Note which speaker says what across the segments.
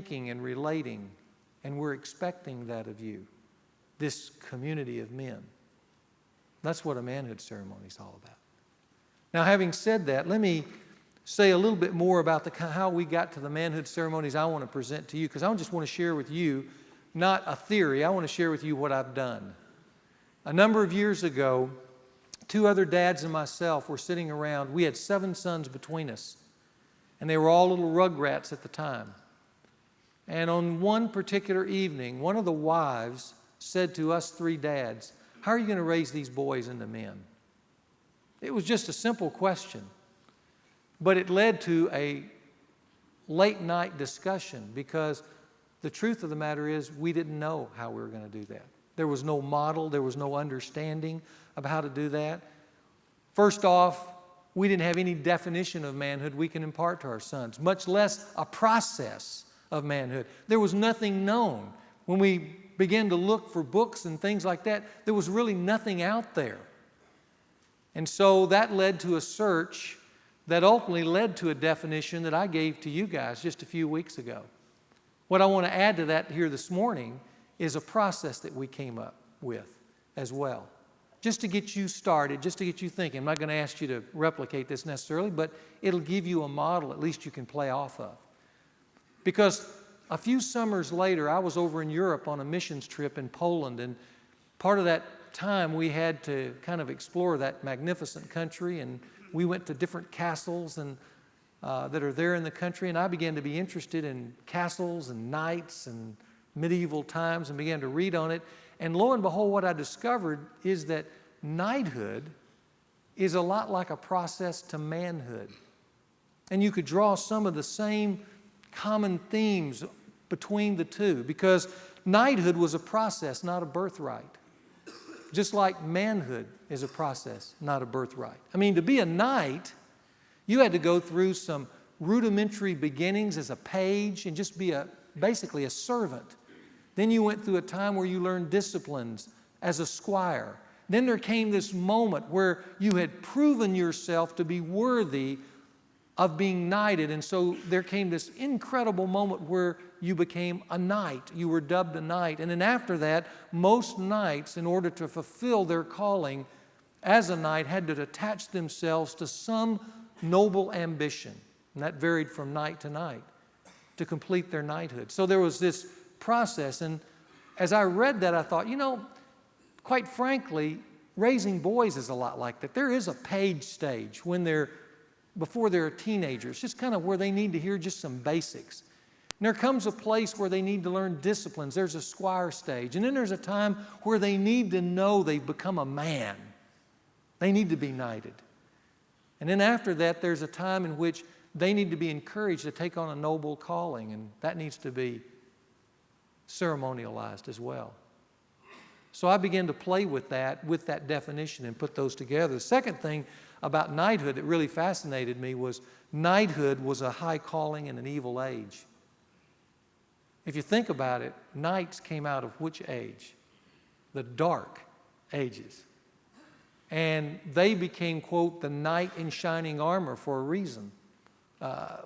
Speaker 1: thinking and relating, and we're expecting that of you, this community of men. That's what a manhood ceremony is all about. Now, having said that, let me say a little bit more about how we got to the manhood ceremonies I want to present to you, because I just want to share with you, not a theory, I want to share with you what I've done. A number of years ago, 2 other dads and myself were sitting around. We had 7 sons between us, and they were all little rugrats at the time. And on one particular evening, one of the wives said to us 3 dads, "How are you going to raise these boys into men?" It was just a simple question, but it led to a late night discussion, because the truth of the matter is we didn't know how we were going to do that. There was no model, there was no understanding of how to do that. First off, we didn't have any definition of manhood we can impart to our sons, much less a process of manhood. There was nothing known. When we began to look for books and things like that, there was really nothing out there. And so that led to a search that ultimately led to a definition that I gave to you guys just a few weeks ago. What I want to add to that here this morning is a process that we came up with as well. Just to get you started, just to get you thinking. I'm not going to ask you to replicate this necessarily, but it'll give you a model at least you can play off of. Because a few summers later, I was over in Europe on a missions trip in Poland, and part of that time we had to kind of explore that magnificent country, and we went to different castles and that are there in the country, and I began to be interested in castles and knights and medieval times and began to read on it. And lo and behold, what I discovered is that knighthood is a lot like a process to manhood. And you could draw some of the same common themes between the two, because knighthood was a process, not a birthright. Just like manhood is a process, not a birthright. I mean, to be a knight, you had to go through some rudimentary beginnings as a page and just be basically a servant. Then you went through a time where you learned disciplines as a squire. Then there came this moment where you had proven yourself to be worthy of being knighted. And so there came this incredible moment where you became a knight. You were dubbed a knight. And then after that, most knights, in order to fulfill their calling as a knight, had to attach themselves to some noble ambition. And that varied from knight to knight to complete their knighthood. So there was this process. And as I read that, I thought, quite frankly, raising boys is a lot like that. There is a page stage before they're teenagers, just kind of where they need to hear just some basics. And there comes a place where they need to learn disciplines. There's a squire stage. And then there's a time where they need to know they've become a man. They need to be knighted. And then after that, there's a time in which they need to be encouraged to take on a noble calling, and that needs to be ceremonialized as well. So I began to play with that definition and put those together. The second thing about knighthood that really fascinated me was knighthood was a high calling in an evil age. If you think about it, knights came out of which age? The Dark Ages. And they became, quote, the knight in shining armor for a reason.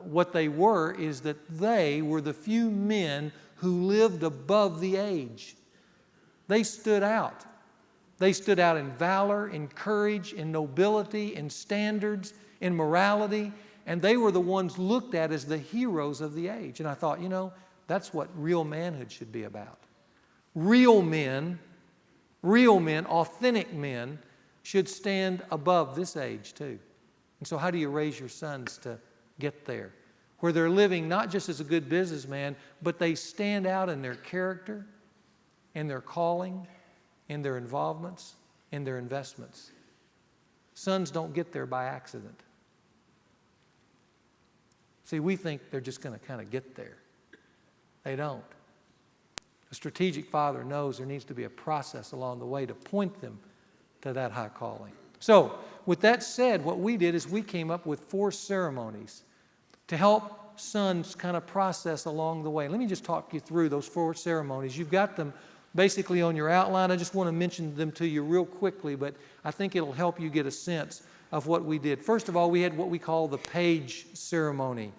Speaker 1: What they were is that they were the few men who lived above the age. They stood out. They stood out in valor, in courage, in nobility, in standards, in morality, and they were the ones looked at as the heroes of the age. And I thought, that's what real manhood should be about. Real men, authentic men, should stand above this age too. And so how do you raise your sons to get there? Where they're living not just as a good businessman, but they stand out in their character, in their calling, in their involvements, in their investments. Sons don't get there by accident. See, we think they're just going to kind of get there. They don't. A strategic father knows there needs to be a process along the way to point them to that high calling. So, with that said, what we did is we came up with 4 ceremonies to help sons kind of process along the way. Let me just talk you through those 4 ceremonies. You've got them basically on your outline. I just want to mention them to you real quickly, but I think it'll help you get a sense of what we did. First of all, we had what we call the page ceremony.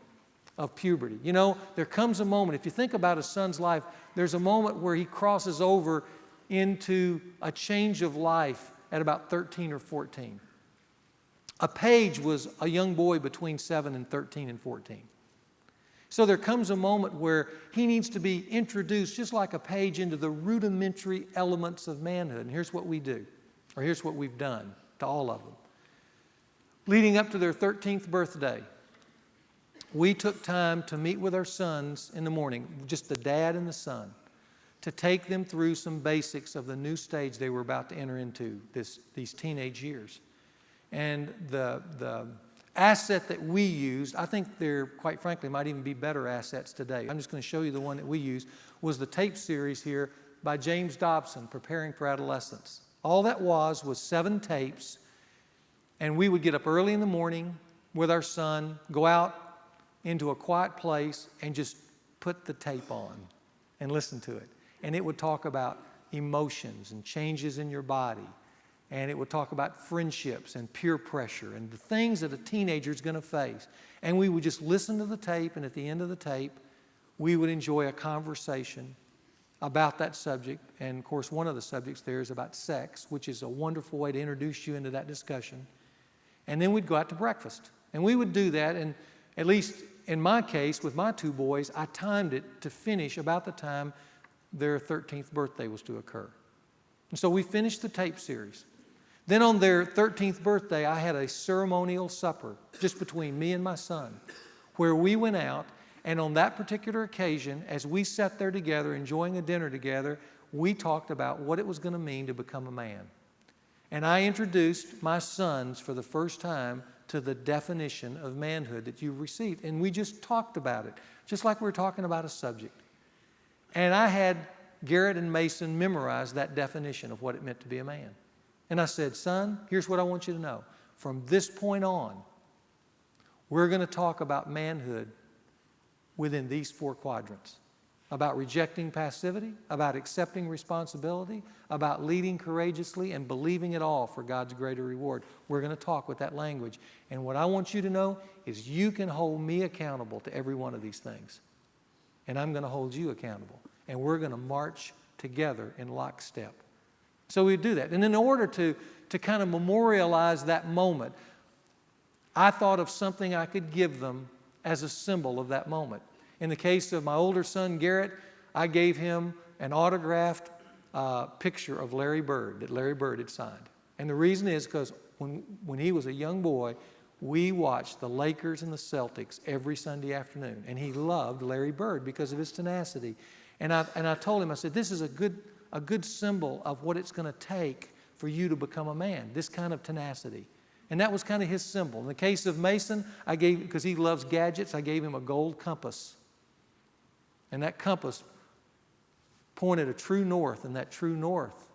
Speaker 1: of puberty. You know, there comes a moment, if you think about a son's life, there's a moment where he crosses over into a change of life at about 13 or 14. A page was a young boy between 7 and 13 and 14. So there comes a moment where he needs to be introduced, just like a page, into the rudimentary elements of manhood. And here's what we do, or here's what we've done to all of them. Leading up to their 13th birthday, we took time to meet with our sons in the morning, just the dad and the son, to take them through some basics of the new stage they were about to enter into, these teenage years. And the asset that we used, I think there, quite frankly, might even be better assets today. I'm just going to show you the one that we used, was the tape series here by James Dobson, Preparing for Adolescence. All that was 7 tapes, and we would get up early in the morning with our son, go out into a quiet place, and just put the tape on and listen to it. And it would talk about emotions and changes in your body. And it would talk about friendships and peer pressure and the things that a teenager is going to face. And we would just listen to the tape, and at the end of the tape, we would enjoy a conversation about that subject. And of course, one of the subjects there is about sex, which is a wonderful way to introduce you into that discussion. And then we'd go out to breakfast. And we would do that, and at least in my case, with my 2 boys, I timed it to finish about the time their 13th birthday was to occur. And so we finished the tape series. Then on their 13th birthday, I had a ceremonial supper just between me and my son, where we went out, and on that particular occasion, as we sat there together enjoying a dinner together, we talked about what it was going to mean to become a man. And I introduced my sons for the first time to the definition of manhood that you've received. And we just talked about it, just like we were talking about a subject. And I had Garrett and Mason memorize that definition of what it meant to be a man. And I said, son, here's what I want you to know. From this point on, we're going to talk about manhood within these 4 quadrants. About rejecting passivity, about accepting responsibility, about leading courageously and believing it all for God's greater reward. We're going to talk with that language. And what I want you to know is you can hold me accountable to every one of these things. And I'm going to hold you accountable. And we're going to march together in lockstep. So we do that. And in order to kind of memorialize that moment, I thought of something I could give them as a symbol of that moment. In the case of my older son, Garrett, I gave him an autographed picture of Larry Bird that Larry Bird had signed. And the reason is because when he was a young boy, we watched the Lakers and the Celtics every Sunday afternoon. And he loved Larry Bird because of his tenacity. And I told him, I said, this is a good symbol of what it's going to take for you to become a man, this kind of tenacity. And that was kind of his symbol. In the case of Mason, I gave, because he loves gadgets, I gave him a gold compass. And that compass pointed a true north, and that true north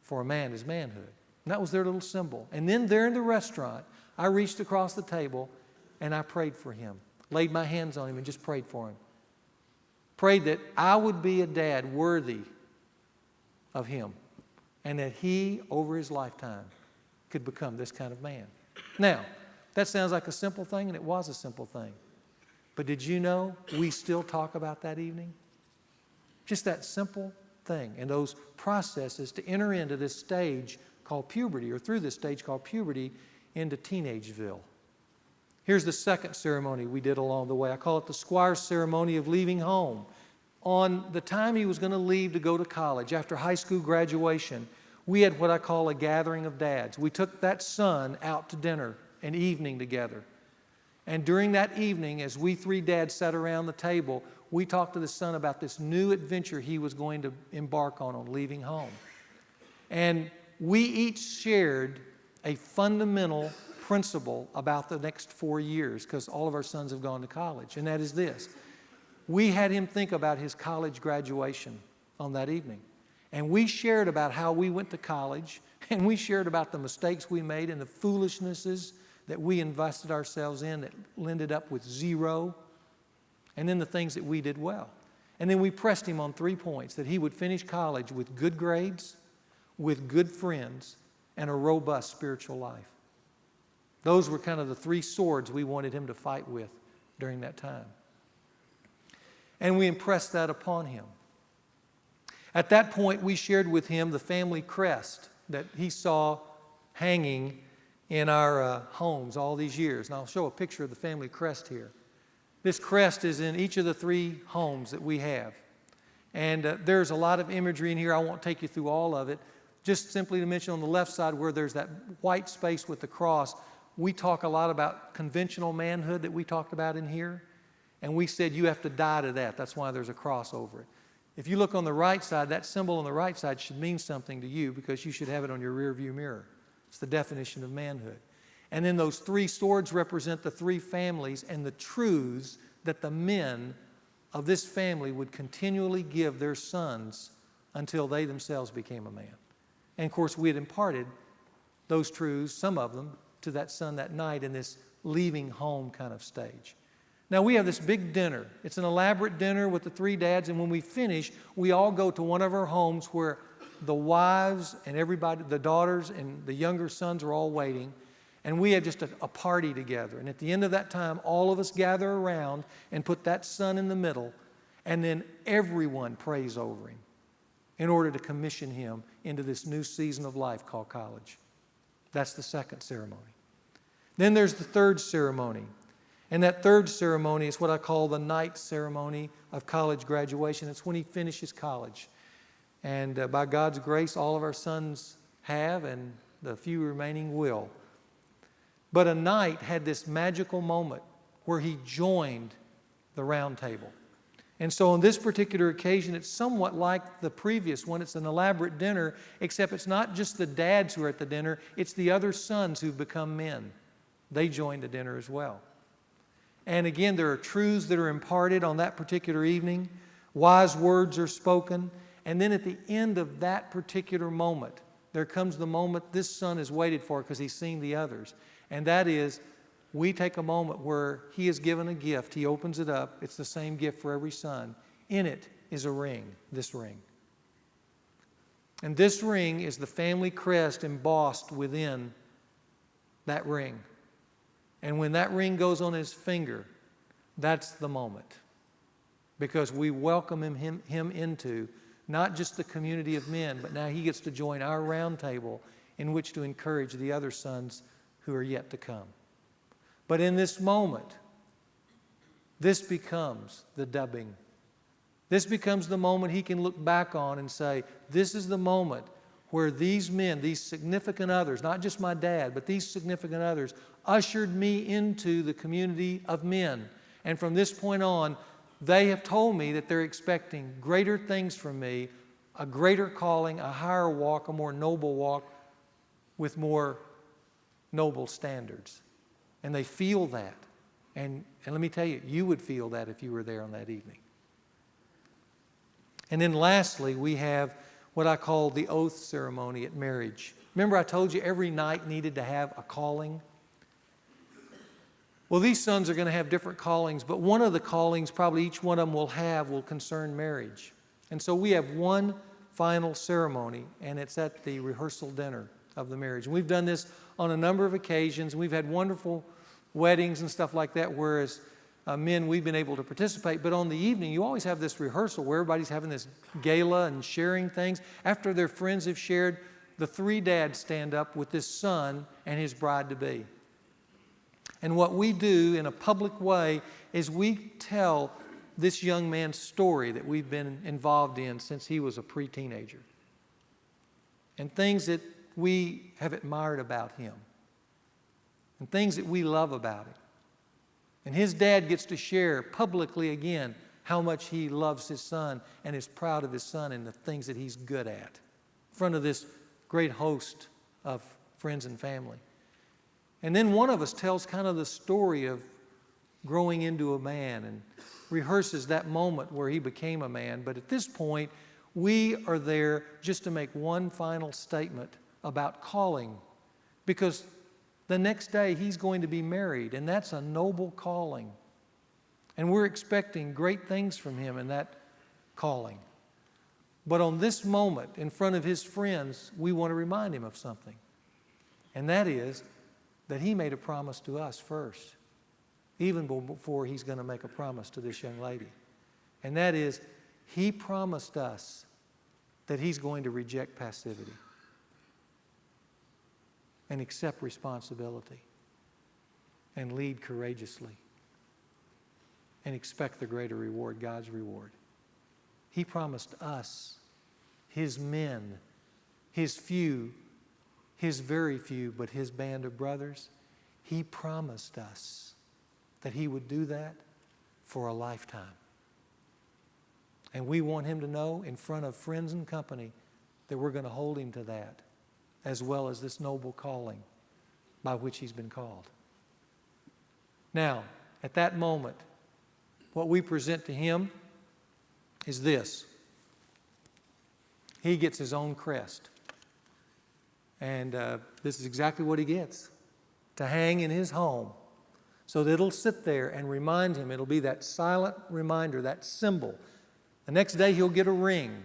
Speaker 1: for a man is manhood. And that was their little symbol. And then there in the restaurant, I reached across the table and I prayed for him, laid my hands on him and just prayed for him. Prayed that I would be a dad worthy of him, and that he, over his lifetime, could become this kind of man. Now, that sounds like a simple thing, and it was a simple thing. But did you know we still talk about that evening? Just that simple thing, and those processes to enter into this stage called puberty, or through this stage called puberty, into teenageville. Here's the second ceremony we did along the way. I call it the squire's ceremony of leaving home. On the time he was going to leave to go to college, after high school graduation, we had what I call a gathering of dads. We took that son out to dinner, an evening together. And during that evening, as we 3 dads sat around the table, we talked to the son about this new adventure he was going to embark on leaving home. And we each shared a fundamental principle about the next 4 years, because all of our sons have gone to college, and that is this. We had him think about his college graduation on that evening. And we shared about how we went to college, and we shared about the mistakes we made and the foolishnesses that we invested ourselves in that ended up with 0, and then the things that we did well. And then we pressed him on 3 points: that he would finish college with good grades, with good friends, and a robust spiritual life. Those were kind of the 3 swords we wanted him to fight with during that time. And we impressed that upon him. At that point, we shared with him the family crest that he saw hanging in our homes all these years. And I'll show a picture of the family crest here. This crest is in each of the 3 homes that we have. And there's a lot of imagery in here. I won't take you through all of it. Just simply to mention on the left side where there's that white space with the cross, we talk a lot about conventional manhood that we talked about in here. And we said you have to die to that. That's why there's a cross over it. If you look on the right side, that symbol on the right side should mean something to you because you should have it on your rear view mirror. It's the definition of manhood. And then those 3 swords represent the 3 families and the truths that the men of this family would continually give their sons until they themselves became a man. And of course, we had imparted those truths, some of them, to that son that night in this leaving home kind of stage. Now, we have this big dinner. It's an elaborate dinner with the 3 dads, and when we finish, we all go to one of our homes where the wives and everybody, the daughters and the younger sons are all waiting, and we have just a party together. And at the end of that time, all of us gather around and put that son in the middle, and then everyone prays over him in order to commission him into this new season of life called college. That's the second ceremony. Then there's the third ceremony. And that third ceremony is what I call the night ceremony of college graduation. It's when he finishes college. And by God's grace, all of our sons have, and the few remaining will. But a night had this magical moment where he joined the round table. And so on this particular occasion, it's somewhat like the previous one. It's an elaborate dinner, except it's not just the dads who are at the dinner, it's the other sons who've become men. They joined the dinner as well. And again, there are truths that are imparted on that particular evening. Wise words are spoken. And then at the end of that particular moment, there comes the moment this son has waited for because he's seen the others. And that is, we take a moment where he is given a gift. He opens it up. It's the same gift for every son. In it is a ring, this ring. And this ring is the family crest embossed within that ring. And when that ring goes on his finger, that's the moment. Because we welcome him into not just the community of men, but now he gets to join our round table in which to encourage the other sons who are yet to come. But in this moment, this becomes the dubbing. This becomes the moment he can look back on and say, this is the moment where these men, these significant others, not just my dad, but these significant others, ushered me into the community of men. And from this point on, they have told me that they're expecting greater things from me, a greater calling, a higher walk, a more noble walk with more noble standards. And they feel that. And let me tell you, you would feel that if you were there on that evening. And then lastly, we have what I call the oath ceremony at marriage. Remember I told you every night needed to have a calling? Well, these sons are going to have different callings, but one of the callings probably each one of them will concern marriage. And so we have one final ceremony, and it's at the rehearsal dinner of the marriage. And we've done this on a number of occasions. We've had wonderful weddings and stuff like that, whereas men, we've been able to participate. But on the evening, you always have this rehearsal where everybody's having this gala and sharing things. After their friends have shared, the 3 dads stand up with this son and his bride-to-be. And what we do in a public way is we tell this young man's story that we've been involved in since he was a pre-teenager. And things that we have admired about him. And things that we love about him. And his dad gets to share publicly again how much he loves his son and is proud of his son and the things that he's good at in front of this great host of friends and family. And then one of us tells kind of the story of growing into a man and rehearses that moment where he became a man. But at this point, we are there just to make one final statement about calling, because the next day he's going to be married, and that's a noble calling. And we're expecting great things from him in that calling. But on this moment, in front of his friends, we want to remind him of something. And that is that he made a promise to us first. even before he's going to make a promise to this young lady. And that is, he promised us that he's going to reject passivity and accept responsibility and lead courageously and expect the greater reward, God's reward. He promised us, his men, his few, his very few, but his band of brothers, he promised us that he would do that for a lifetime. And we want him to know in front of friends and company that we're going to hold him to that, as well as this noble calling by which he's been called. Now, at that moment, what we present to him is this. He gets his own crest. And this is exactly what he gets, to hang in his home so that it'll sit there and remind him. It'll be that silent reminder, that symbol. The next day he'll get a ring,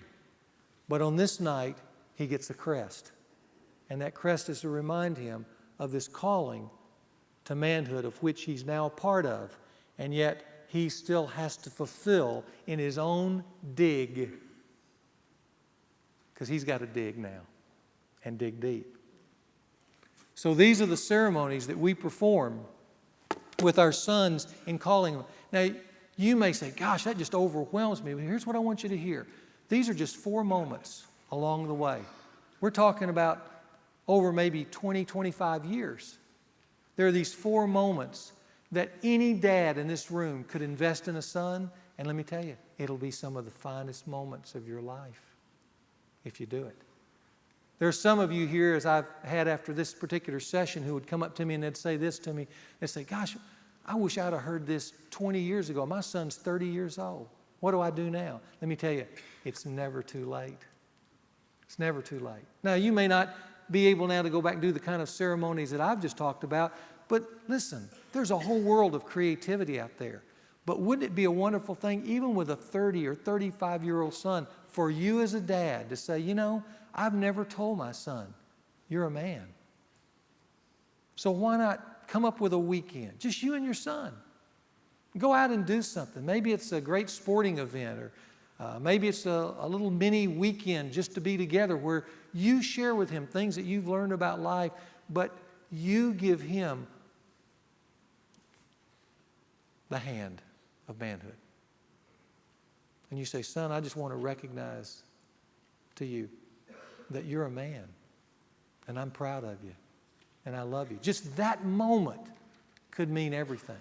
Speaker 1: but on this night he gets a crest. And that crest is to remind him of this calling to manhood of which he's now a part of, and yet he still has to fulfill in his own dig, because he's got to dig now and dig deep. So these are the ceremonies that we perform with our sons in calling them. Now, you may say, gosh, that just overwhelms me. But here's what I want you to hear. These are just 4 moments along the way. We're talking about over maybe 20, 25 years. There are these 4 moments that any dad in this room could invest in a son. And let me tell you, it'll be some of the finest moments of your life if you do it. There are some of you here, as I've had after this particular session, who would come up to me and they'd say this to me. They'd say, gosh, I wish I'd have heard this 20 years ago. My son's 30 years old. What do I do now? Let me tell you, it's never too late. It's never too late. Now, you may not be able now to go back and do the kind of ceremonies that I've just talked about, but listen, there's a whole world of creativity out there. But wouldn't it be a wonderful thing, even with a 30 or 35-year-old son, for you as a dad to say, you know, I've never told my son, you're a man. So why not come up with a weekend, just you and your son? Go out and do something. Maybe it's a great sporting event, or maybe it's a little mini weekend just to be together where you share with him things that you've learned about life, but you give him the hand of manhood. And you say, son, I just want to recognize to you that you're a man, and I'm proud of you, and I love you. Just that moment could mean everything.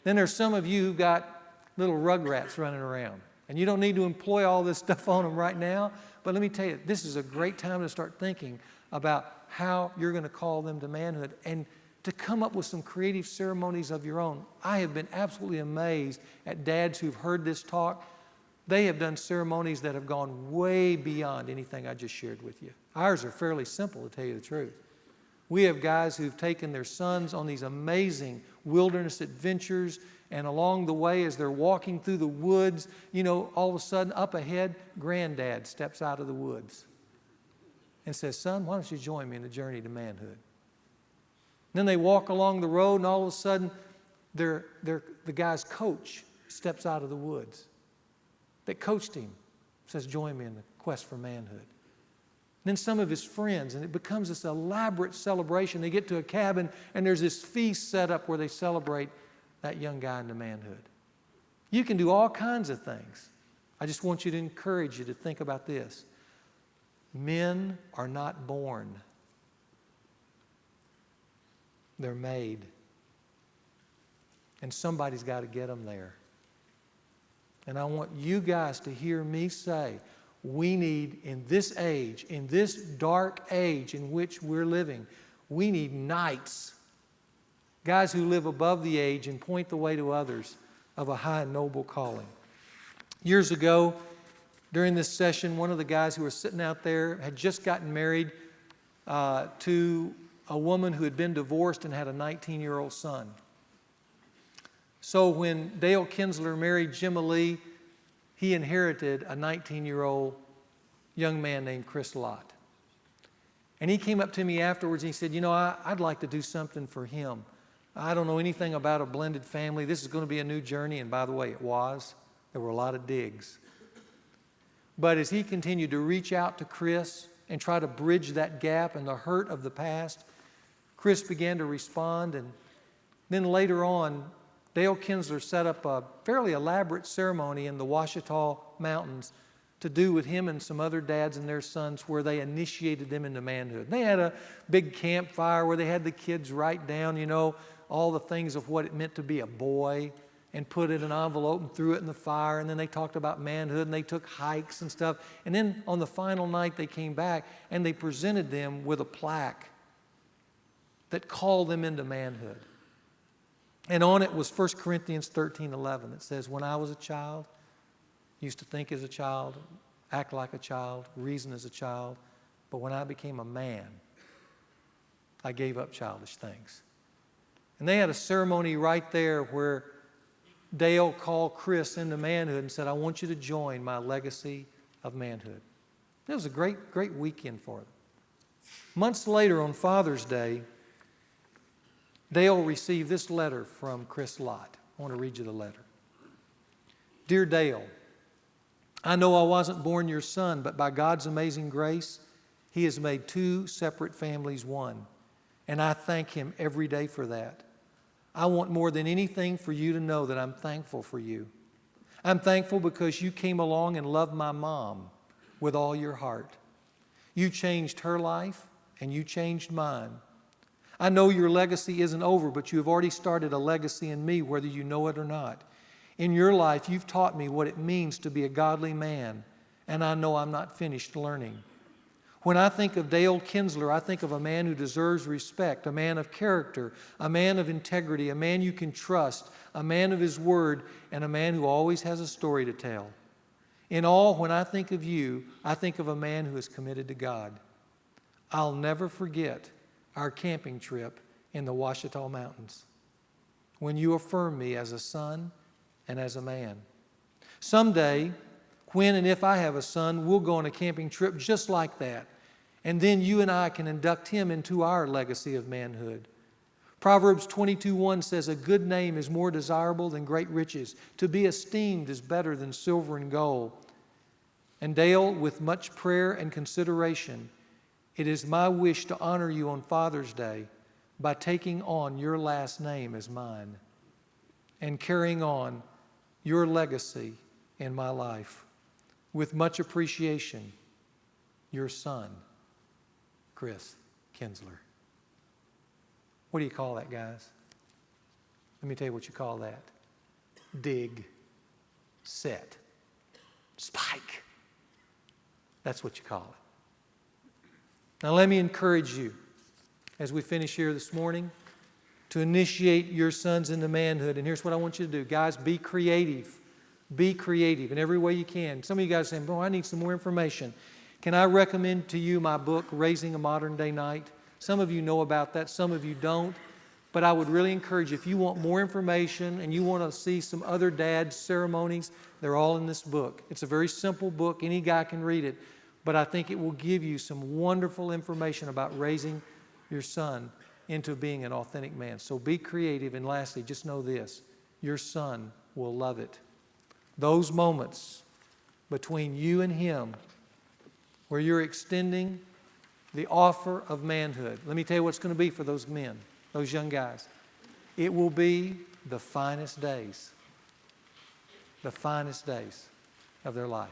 Speaker 1: Then there's some of you who've got little rugrats running around, and you don't need to employ all this stuff on them right now, but let me tell you, this is a great time to start thinking about how you're going to call them to manhood and to come up with some creative ceremonies of your own. I have been absolutely amazed at dads who've heard this talk. They have done ceremonies that have gone way beyond anything I just shared with you. Ours are fairly simple, to tell you the truth. We have guys who've taken their sons on these amazing wilderness adventures, and along the way, as they're walking through the woods, you know, all of a sudden, up ahead, granddad steps out of the woods and says, son, why don't you join me in the journey to manhood? And then they walk along the road, and all of a sudden, the guy's coach steps out of the woods that coached him, says, join me in the quest for manhood. Then some of his friends, and it becomes this elaborate celebration. They get to a cabin, and there's this feast set up where they celebrate that young guy into manhood. You can do all kinds of things. I just want you to encourage you to think about this. Men are not born. They're made. And somebody's got to get them there. And I want you guys to hear me say, we need, in this age, in this dark age in which we're living, we need knights, guys who live above the age and point the way to others of a high and noble calling. Years ago, during this session, one of the guys who were sitting out there had just gotten married to a woman who had been divorced and had a 19-year-old son. So when Dale Kinsler married Jimma Lee, he inherited a 19-year-old young man named Chris Lott. And he came up to me afterwards and he said, you know, I'd like to do something for him. I don't know anything about a blended family. This is going to be a new journey. And by the way, it was. There were a lot of digs. But as he continued to reach out to Chris and try to bridge that gap and the hurt of the past, Chris began to respond. And then later on, Dale Kinsler set up a fairly elaborate ceremony in the Ouachita Mountains to do with him and some other dads and their sons, where they initiated them into manhood. They had a big campfire where they had the kids write down, all the things of what it meant to be a boy, and put it in an envelope and threw it in the fire. And then they talked about manhood, and they took hikes and stuff. And then on the final night, they came back and they presented them with a plaque that called them into manhood. And on it was 1 Corinthians 13:11. It says, when I was a child, used to think as a child, act like a child, reason as a child. But when I became a man, I gave up childish things. And they had a ceremony right there where Dale called Chris into manhood and said, I want you to join my legacy of manhood. It was a great, great weekend for them. Months later, on Father's Day, Dale received this letter from Chris Lott. I want to read you the letter. Dear Dale, I know I wasn't born your son, but by God's amazing grace, He has made two separate families one. And I thank Him every day for that. I want more than anything for you to know that I'm thankful for you. I'm thankful because you came along and loved my mom with all your heart. You changed her life, and you changed mine. I know your legacy isn't over, but you have already started a legacy in me, whether you know it or not. In your life, you've taught me what it means to be a godly man, and I know I'm not finished learning. When I think of Dale Kinsler, I think of a man who deserves respect, a man of character, a man of integrity, a man you can trust, a man of his word, and a man who always has a story to tell. In all, when I think of you, I think of a man who is committed to God. I'll never forget our camping trip in the Ouachita Mountains, when you affirmed me as a son and as a man. Someday, when and if I have a son, we'll go on a camping trip just like that. And then you and I can induct him into our legacy of manhood. Proverbs 22:1 says, a good name is more desirable than great riches. To be esteemed is better than silver and gold. And Dale, with much prayer and consideration, it is my wish to honor you on Father's Day by taking on your last name as mine and carrying on your legacy in my life. With much appreciation, your son, Chris Kinsler. What do you call that, guys? Let me tell you what you call that. Dig, set, spike. That's what you call it. Now let me encourage you, as we finish here this morning, to initiate your sons into manhood. And here's what I want you to do. Guys, be creative. Be creative in every way you can. Some of you guys are saying, boy, I need some more information. Can I recommend to you my book, Raising a Modern Day Knight? Some of you know about that, some of you don't. But I would really encourage you, if you want more information and you want to see some other dads' ceremonies, they're all in this book. It's a very simple book. Any guy can read it. But I think it will give you some wonderful information about raising your son into being an authentic man. So be creative. And lastly, just know this. Your son will love it. Those moments between you and him where you're extending the offer of manhood. Let me tell you what it's going to be for those men, those young guys. It will be the finest days of their life.